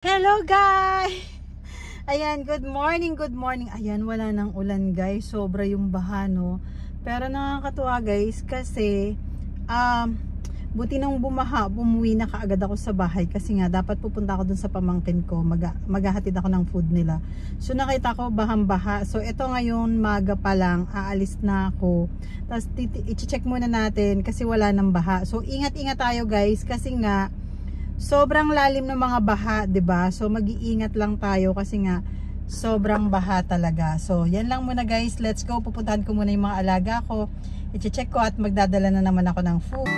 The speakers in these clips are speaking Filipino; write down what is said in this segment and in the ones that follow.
Hello guys! Ayan, good morning, good morning. Ayan, wala nang ulan guys. Sobra yung baha, no? Pero nakakatuwa guys kasi buti nang bumaha, bumuwi na kaagad ako sa bahay kasi nga dapat pupunta ako dun sa pamangkin ko. Maghahatid ako ng food nila. So nakita ko bahang-baha. So ito ngayon, maga pa lang, aalis na ako. Tapos i-check muna natin kasi wala nang baha. So ingat-ingat tayo guys kasi nga sobrang lalim ng mga baha, 'di ba? So mag-iingat lang tayo kasi nga sobrang baha talaga. So yan lang muna guys. Let's go. Pupuntahan ko muna yung mga alaga ko. I-check ko at magdadala na naman ako ng food.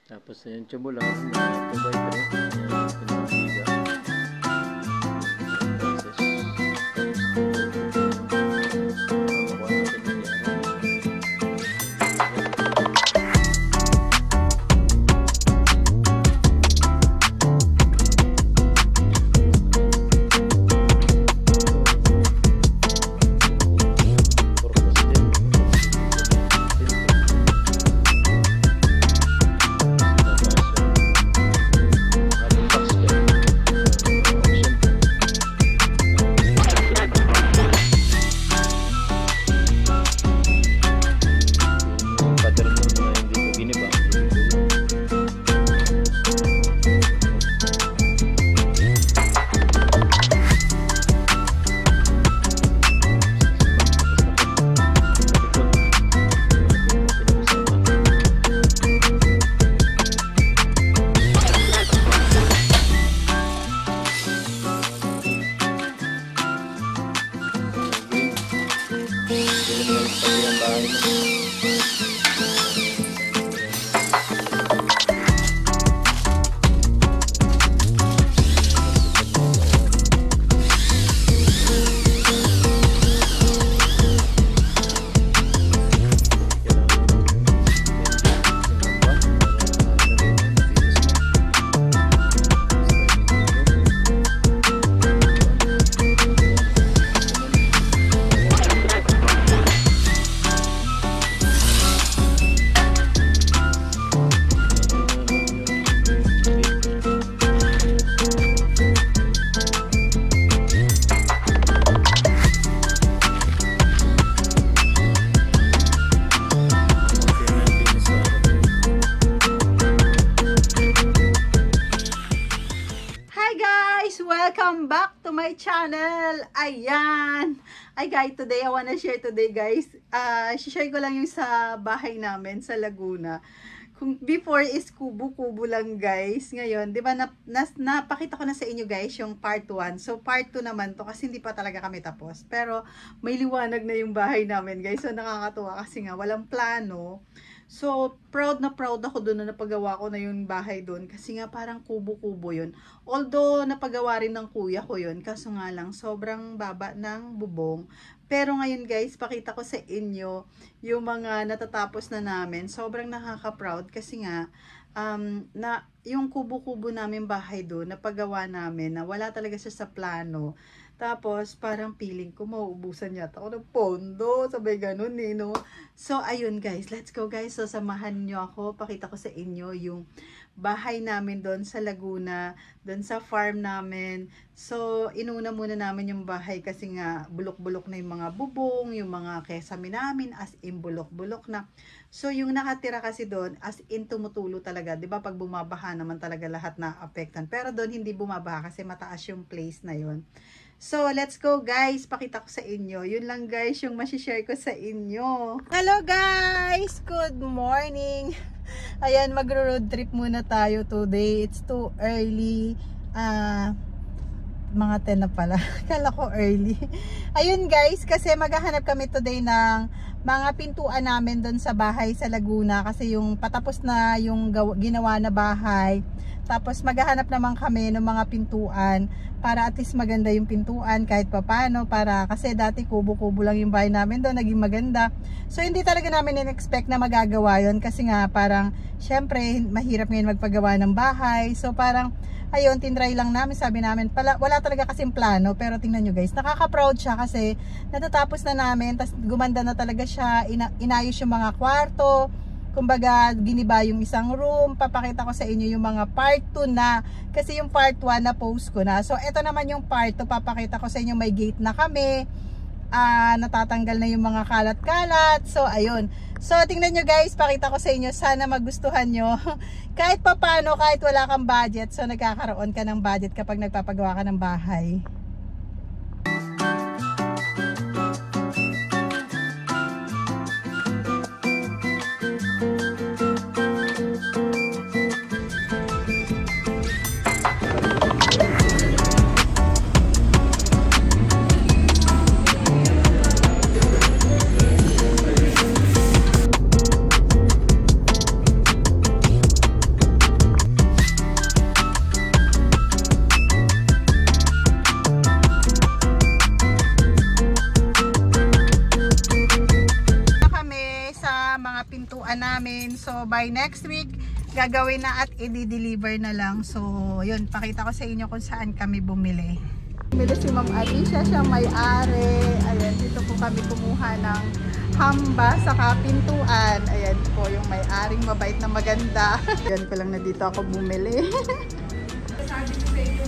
Tapos na yung tubular na 2x3 yan, pinakabiga process. Makakuha natin yung guys! Welcome back to my channel! Ayan! Ay guys, today I wanna share guys. Share ko lang yung sa bahay namin sa Laguna. Kung before is kubo-kubo lang guys. Ngayon, di ba napakita ko na sa inyo guys yung part 1. So part 2 naman to kasi hindi pa talaga kami tapos. Pero may liwanag na yung bahay namin guys. So nakakatuwa kasi nga walang plano. So, proud na proud ako doon na napagawa ko na yung bahay doon. Kasi nga parang kubo-kubo yun. Although, napagawa rin ng kuya ko yun. Kaso nga lang, sobrang baba ng bubong. Pero ngayon guys, pakita ko sa inyo yung mga natatapos na namin. Sobrang nakaka-proud kasi nga, na yung kubo-kubo namin bahay doon, napagawa namin na wala talaga siya sa plano. Tapos, parang feeling ko mauubusan yata ako ng pondo. Sabay ganun eh, no? So, ayun guys. Let's go guys. So, samahan nyo ako. Pakita ko sa inyo yung bahay namin doon sa Laguna. Doon sa farm namin. So, inuna muna namin yung bahay kasi nga bulok-bulok na yung mga bubong, yung mga kesame namin as in bulok-bulok na. So, yung nakatira kasi doon as in tumutulo talaga. Diba pag bumabaha naman talaga lahat na apektan. Pero doon hindi bumabaha kasi mataas yung place na yon. So, let's go guys. Pakita ko sa inyo. Yun lang guys yung masishare ko sa inyo. Hello guys! Good morning! Ayan, magro-road trip muna tayo today. It's too early. Mga 10 na pala. Kala ko early. Ayun guys, kasi maghahanap kami today ng mga pintuan namin doon sa bahay sa Laguna. Kasi yung patapos na yung ginawa na bahay. Tapos maghahanap naman kami ng mga pintuan para at least maganda yung pintuan kahit papano, para kasi dati kubo-kubo lang yung bahay namin doon, naging maganda. So hindi talaga namin in-expect na magagawa yon kasi nga parang syempre mahirap ngayon magpagawa ng bahay. So parang ayun, tinry lang namin, sabi namin wala talaga kasing plano, pero tingnan nyo guys, nakaka-proud siya kasi natatapos na namin, tas gumanda na talaga siya, inayos yung mga kwarto. Kumbaga, giniba yung isang room. Papakita ko sa inyo yung mga part 2 na. Kasi yung part 1 na post ko na. So, ito naman yung part 2. Papakita ko sa inyo may gate na kami. Natatanggal na yung mga kalat-kalat. So, ayun. So, tingnan nyo guys. Pakita ko sa inyo. Sana magustuhan nyo. Kahit papano, kahit wala kang budget. So, nagkakaroon ka ng budget kapag nagpapagawa ka ng bahay. Namin. So, by next week, gagawin na at i-deliver na lang. So, yun, pakita ko sa inyo kung saan kami bumili. Bumili si Ma'am Alicia, siyang may-ari. Ayan, dito po kami kumuha ng hamba sa pintuan. Ayan po, yung may-aring mabait na maganda. Ayan ko lang na dito ako bumili. Sabi ko sa inyo,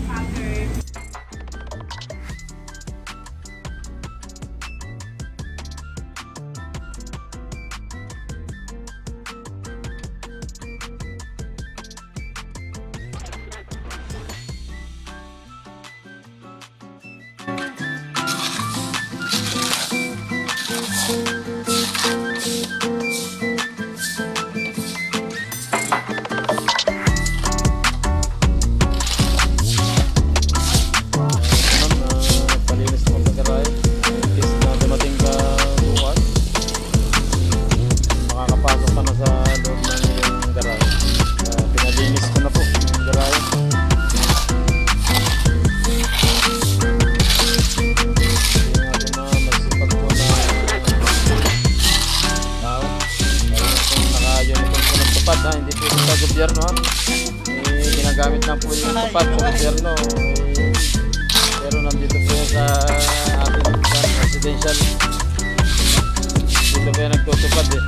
pattern. Hindi po sa gobyerno ha. Ginagamit na po yung tupad sa gobyerno. Pero nandito po sa ating residential. Dito po yung nagtutupad eh.